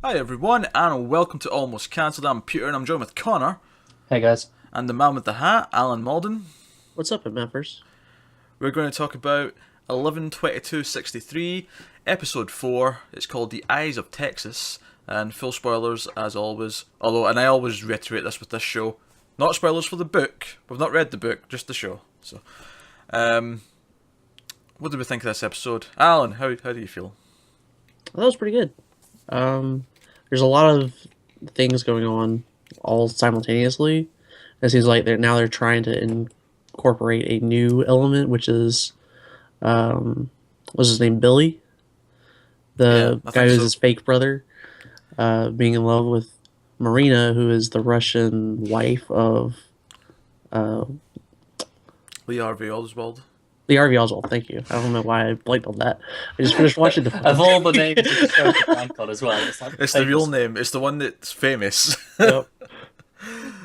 Hi everyone, and welcome to Almost Cancelled. I'm Peter, and I'm joined with Connor. Hey guys. And the man with the hat, Alan Malden. What's up, members? We're going to talk about 11/22/63, Episode 4. It's called The Eyes of Texas, and full spoilers as always. Although, and I always reiterate this with this show, not spoilers for the book. We've not read the book, just the show. So, what did we think of this episode? Alan, how do you feel? Well, that was pretty good. There's a lot of things going on all simultaneously. It seems like they're trying to incorporate a new element, which is what's his name, Billy, the guy who's his fake brother, being in love with Marina, who is the Russian wife of Lee Harvey Oswald. Lee Harvey Oswald. Thank you. I don't know why I blanked on that. I just finished watching the Of all the names you chose to blank on as well, It's the real name. It's the one that's famous. Yep.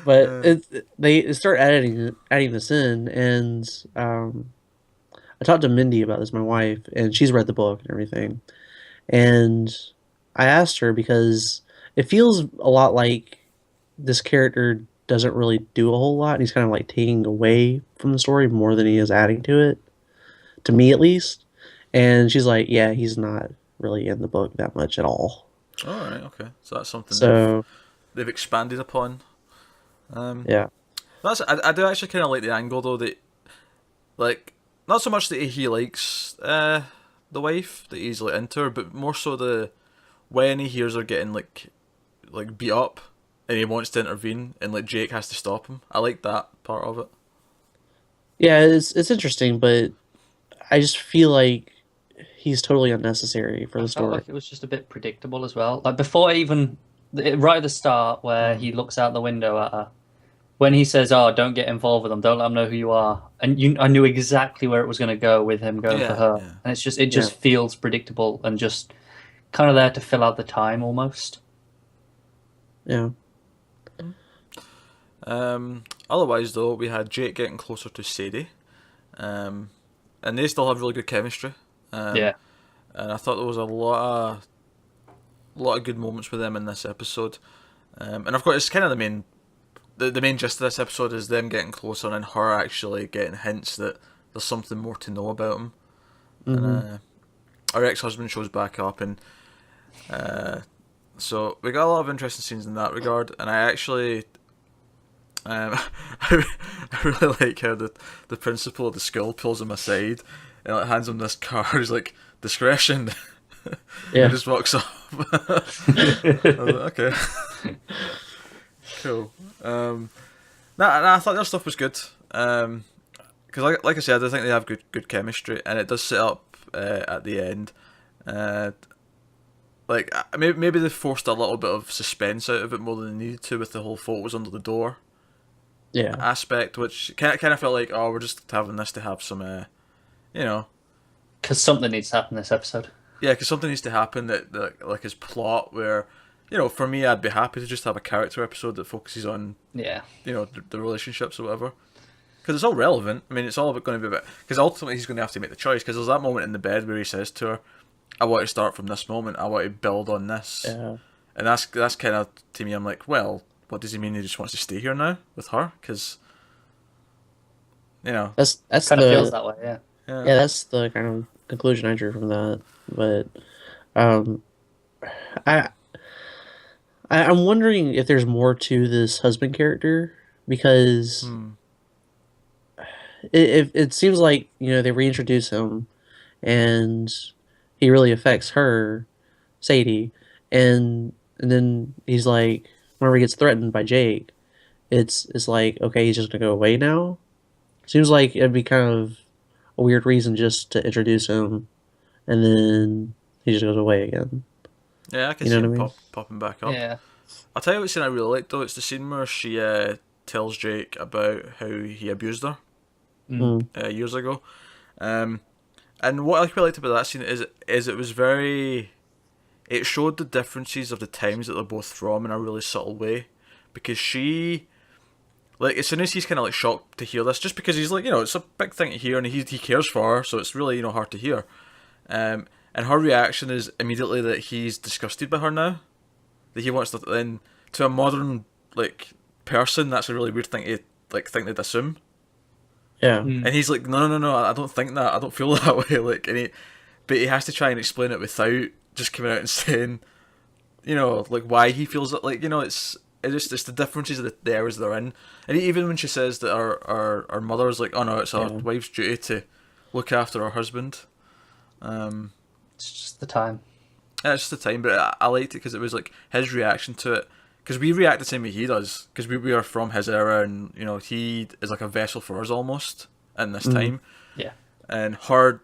But they start adding this in, and I talked to Mindy about this, my wife, and she's read the book and everything. And I asked her because it feels a lot like this character doesn't really do a whole lot. And he's kind of like taking away from the story more than he is adding to it, to me at least. And she's like, yeah, he's not really in the book that much at all. Alright, okay. So that's something they've expanded upon. Yeah. I do actually kind of like the angle, though, that, like, not so much that he likes the wife, that he's like into her, but more so when he hears her getting like beat up and he wants to intervene and like Jake has to stop him. I like that part of it. Yeah, it's interesting, but I just feel like he's totally unnecessary for the I story. felt like it was just a bit predictable as well. Like before even right at the start where he looks out the window at her, when he says, "Oh, don't get involved with them. Don't let them know who you are," and I knew exactly where it was going to go with him going for her, and it just feels predictable and just kind of there to fill out the time almost. Yeah. Otherwise, though, we had Jake getting closer to Sadie, and they still have really good chemistry. Yeah. And I thought there was a lot of good moments with them in this episode. And of course, it's kind of the main gist of this episode is them getting closer and her actually getting hints that there's something more to know about him. Mm-hmm. And our ex-husband shows back up, and so we got a lot of interesting scenes in that regard. And I actually, I really like how the principal of the school pulls him aside and like hands him this card. He's like, discretion. Yeah. He just walks off. I was like, okay. Cool. I thought their stuff was good. Because like I said, I think they have good chemistry, and it does set up at the end. Maybe they forced a little bit of suspense out of it more than they needed to with the whole photos under the door. Yeah. Aspect, which kind of felt like, oh, we're just having this to have some, Because something needs to happen this episode. Yeah, because something needs to happen that like his plot where, for me, I'd be happy to just have a character episode that focuses on, the relationships or whatever. Because it's all relevant. I mean, it's all going to be about... Because ultimately he's going to have to make the choice. Because there's that moment in the bed where he says to her, I want to start from this moment. I want to build on this. Yeah. And that's kind of, to me, I'm like, well, what does he mean he just wants to stay here now with her? Because, That's Kind of feels that way, yeah. Yeah, that's the kind of conclusion I drew from that. But I'm wondering if there's more to this husband character, because it seems like they reintroduce him and he really affects her, Sadie, and then he's like, whenever he gets threatened by Jake, it's like, okay, he's just gonna go away now. Seems like it'd be kind of a weird reason just to introduce him, and then he just goes away again. Yeah, I can see him what I mean? popping back up. Yeah. I'll tell you what scene I really liked, though. It's the scene where she tells Jake about how he abused her years ago. And what I really liked about that scene is it was very... It showed the differences of the times that they're both from in a really subtle way. Because she... Like, as soon as he's kind of like shocked to hear this, just because he's like, it's a big thing to hear, and he cares for her, so it's really, hard to hear. And her reaction is immediately that he's disgusted by her now. that he wants to. Then to a modern like person, that's a really weird thing to think they'd assume. Yeah. And he's like, no, I don't think that. I don't feel that way. Like, but he has to try and explain it without just coming out and saying, like why he feels it. Like, it's the differences of the areas they're in. And even when she says that our mother's like, oh no, it's our wife's duty to look after her husband. It's just the time. Yeah, it's just the time, but I liked it because it was like his reaction to it. Because we react the same way he does. Because we are from his era, and he is like a vessel for us almost in this time. Yeah. And her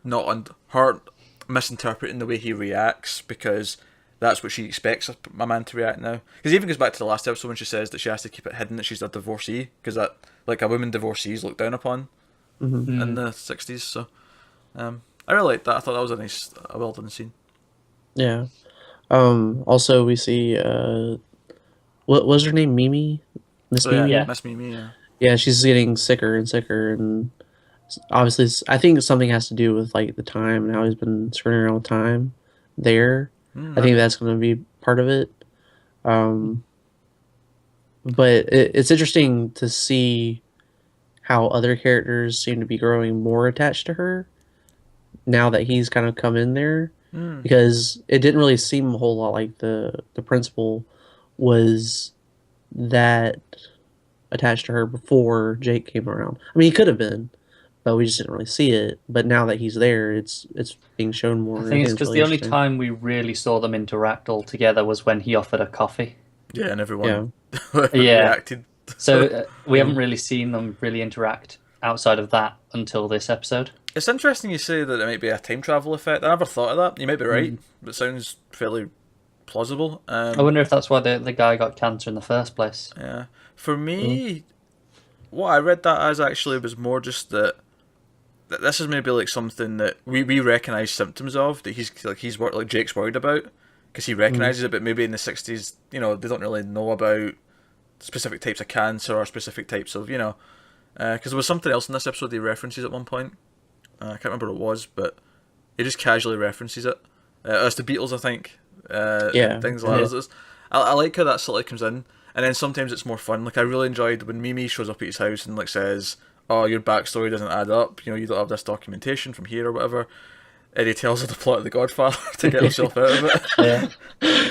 misinterpreting the way he reacts because that's what she expects a man to react now. Because it even goes back to the last episode when she says that she has to keep it hidden that she's a divorcee, because that like a woman divorcee is looked down upon in the 60s. So I really liked that. I thought that was a well done scene. Yeah. Also, we see what was her name? Mimi, Miss Mimi. Yeah. Miss Mimi. Yeah. Yeah, she's getting sicker and sicker, and obviously, I think something has to do with like the time and how he's been screwing around with time there. I think that's going to be part of it. But it's interesting to see how other characters seem to be growing more attached to her now that he's kind of come in there, because it didn't really seem a whole lot like the principal was that attached to her before Jake came around. I mean, he could have been, but we just didn't really see it. But now that he's there, it's being shown more. I think it's because the only time we really saw them interact all together was when he offered her coffee. Yeah, and everyone Yeah. reacted. So we haven't really seen them really interact outside of that until this episode. It's interesting you say that it might be a time travel effect. I never thought of that. You might be right, but it sounds fairly plausible. I wonder if that's why the guy got cancer in the first place. Yeah. For me, what I read that as actually was more just that this is maybe like something that we recognise symptoms of, that Jake's worried about, because he recognises it, but maybe in the 60s, they don't really know about specific types of cancer or specific types of, because there was something else in this episode he references at one point. I can't remember what it was, but he just casually references it. It's the Beatles, I think. And things like that. I like how that slightly comes in, and then sometimes it's more fun. Like, I really enjoyed when Mimi shows up at his house and like says, oh, your backstory doesn't add up, you don't have this documentation from here or whatever, and he tells her the plot of The Godfather to get himself out of it. Yeah.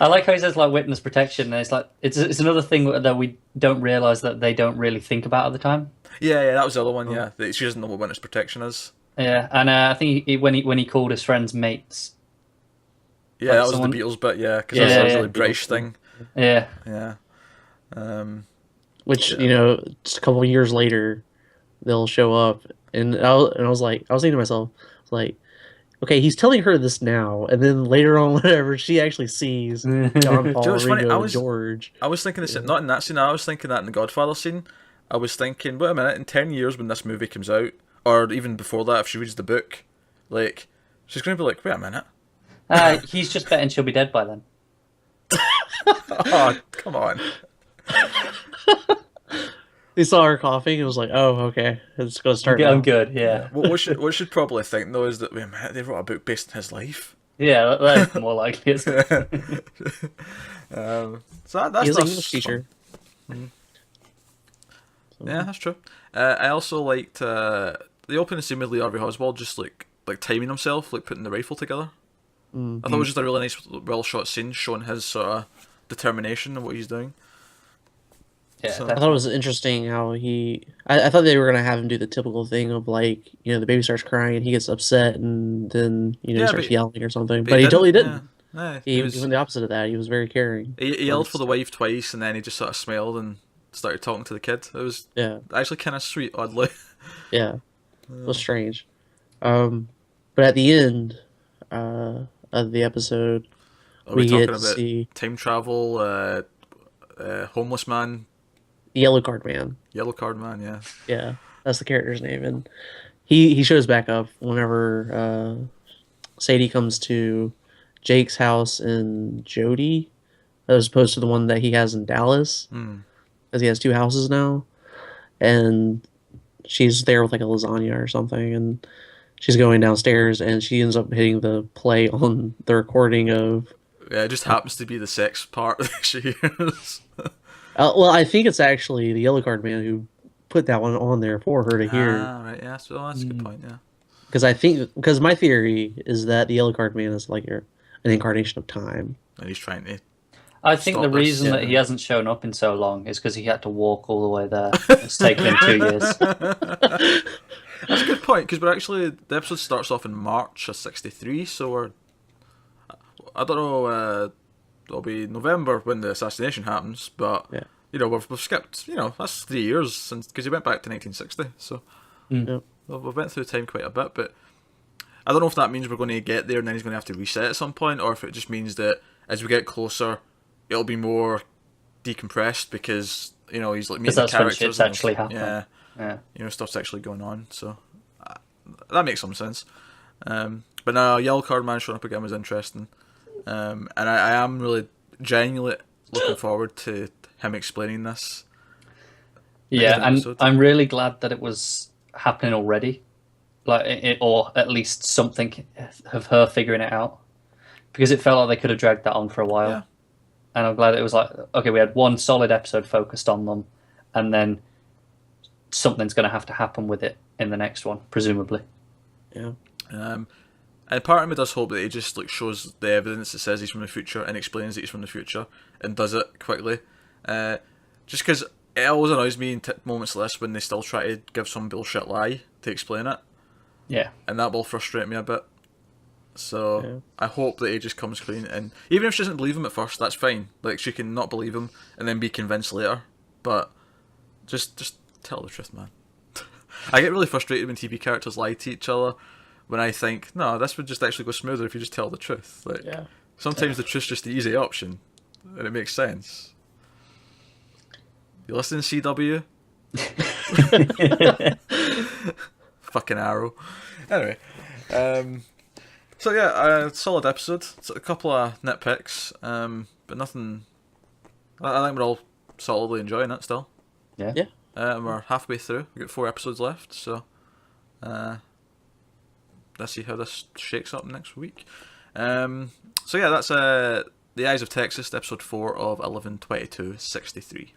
I like how he says like witness protection, and it's like it's another thing that we don't realise that they don't really think about at the time. Yeah, that was the other one. Yeah, that she doesn't know what witness protection is. Yeah, and I think when he called his friends mates. Yeah, that was the Beatles bit. Yeah, because that's a really British thing. Yeah. Yeah. Which just a couple of years later, they'll show up, and I was thinking to myself, like, okay, he's telling her this now, and then later on, whatever, she actually sees John Paul, Ringo, and George. I was thinking this, not in that scene. I was thinking that in the Godfather scene. I was thinking, wait a minute, in 10 years when this movie comes out, or even before that, if she reads the book, like, she's going to be like, wait a minute. He's just betting she'll be dead by then. Oh, come on. He saw her coughing and was like, oh, okay, it's going to start now. I'm good, yeah. What should probably think, though, is that, wait a minute, they wrote a book based on his life. Yeah, that's more likely. So that's He's an English teacher. Yeah, that's true. I also liked the opening scene with Lee Harvey Oswald just like timing himself, like putting the rifle together. I thought it was just a really nice, well shot scene showing his sort of determination and what he's doing. Yeah, I thought it was interesting how I thought they were gonna have him do the typical thing of like, the baby starts crying and he gets upset and then he starts yelling or something, but he totally didn't. Yeah. He was the opposite of that. He was very caring. He yelled for the wife twice, and then he just sort of smiled and started talking to the kid. It was actually kind of sweet, oddly. Yeah, it was strange. But at the end of the episode, we get to see time travel, homeless man, Yellow Card Man. Yellow Card Man, yeah. Yeah, that's the character's name, and he shows back up whenever Sadie comes to Jake's house in Jody, as opposed to the one that he has in Dallas, because he has two houses now, and she's there with like a lasagna or something, and she's going downstairs, and she ends up hitting the play on the recording of Yeah, it just happens to be the sex part that she hears. Well, I think it's actually the Yellow Card Man who put that one on there for her to hear. Ah, right, yeah, so that's a good point, yeah. Because my theory is that the Yellow Card Man is like an incarnation of time. And he's trying to I think stop the this. reason that he hasn't shown up in so long is because he had to walk all the way there. It's taken him 2 years. That's a good point, because the episode starts off in March of 63, so I don't know, it'll be November when the assassination happens, but, Yeah. We've skipped, that's 3 years since, because he went back to 1960, so Yep. we've went through time quite a bit, but I don't know if that means we're going to get there and then he's going to have to reset at some point, or if it just means that as we get closer, it'll be more decompressed because, he's like meeting the Because that's when characters. shit's actually happening. Yeah. Stuff's actually going on, so that makes some sense. But now Yellow Card Man showing up again was interesting, and I am really genuinely looking forward to him explaining this. Yeah, and episode. I'm really glad that it was happening already, or at least something of her figuring it out, because it felt like they could have dragged that on for a while. Yeah. And I'm glad it was like, okay, we had one solid episode focused on them, and then something's going to have to happen with it in the next one, presumably. Yeah. And part of me does hope that he just shows the evidence that says he's from the future and explains that he's from the future and does it quickly. Just because it always annoys me in moments like this when they still try to give some bullshit lie to explain it. Yeah. And that will frustrate me a bit. So I hope that he just comes clean, and even if she doesn't believe him at first, that's fine. She can not believe him and then be convinced later. But just tell the truth, man. I get really frustrated when TV characters lie to each other. When I think, no, this would just actually go smoother if you just tell the truth. Sometimes the truth's just the easy option, and it makes sense. You listen, CW? Fucking Arrow. Anyway, so yeah, solid episode. It's a couple of nitpicks, but nothing. I think we're all solidly enjoying it still. Yeah. Yeah. And we're halfway through. We've got 4 episodes left, so let's see how this shakes up next week. So yeah, that's The Eyes of Texas, episode 4 of 11/22/63.